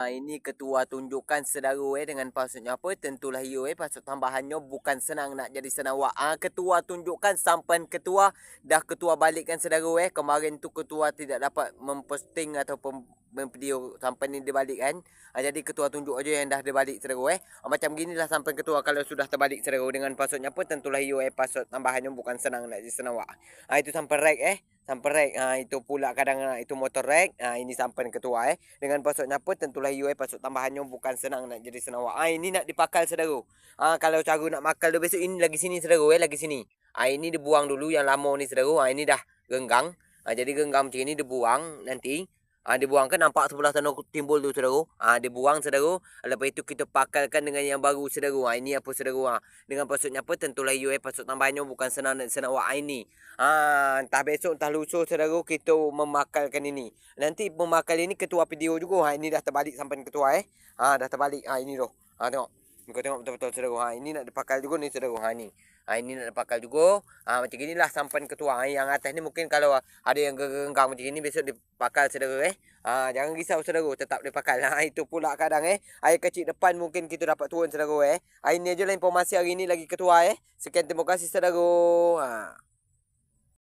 Ini ketua tunjukkan saudara dengan passwordnya apa? Tentulah you password tambahannya bukan senang nak jadi senawak. Ketua tunjukkan sampai ketua dah ketua balikkan saudara kemarin tu ketua tidak dapat memposting ataupun video sampai ni dia balik kan. Jadi ketua tunjuk aja yang dah dia balik saudara macam ginilah sampai ketua kalau sudah terbalik saudara dengan passwordnya apa? Tentulah you password tambahannya bukan senang nak jadi senawak. Itu sampai rek sampai rek. Itu pula kadang itu motor rek. Ini sampai ketua dengan passwordnya apa? Tentulah you password tambahannya bukan senang nak jadi senawak. Ini nak dipakal saudara. Kalau cara nak makal tu besok ini lagi sini saudara lagi sini. Ini dibuang dulu yang lama ni saudara. Ini dah genggang. Jadi genggang macam ni dibuang nanti. Dibuang kan nampak sebelah sana timbul tu saudara. Dibuang saudara. Lepas itu kita pakalkan dengan yang baru saudara. Ini apa saudara. Dengan passwordnya apa? Tentulah you password tambahannya bukan senang nak senawak ini. Entah besok entah lusa saudara kita memakalkan ini. Nanti memakal ini ketua video juga. Ini dah terbalik sampai ketua dah terbalik. Ini tu. Tengok. Kau tengok betul-betul saudara. Ini nak dipakal juga ni saudara. Ni. Ini nak dipakal juga. Macam inilah sampai ketua. Yang atas ni mungkin kalau ada yang genggang macam ini besok dipakal saudara jangan risau saudara, tetap dipakal. Itu pula kadang air kecil depan mungkin kita dapat turun saudara ini aja lah informasi hari ni lagi ketua Sekian terima kasih saudara.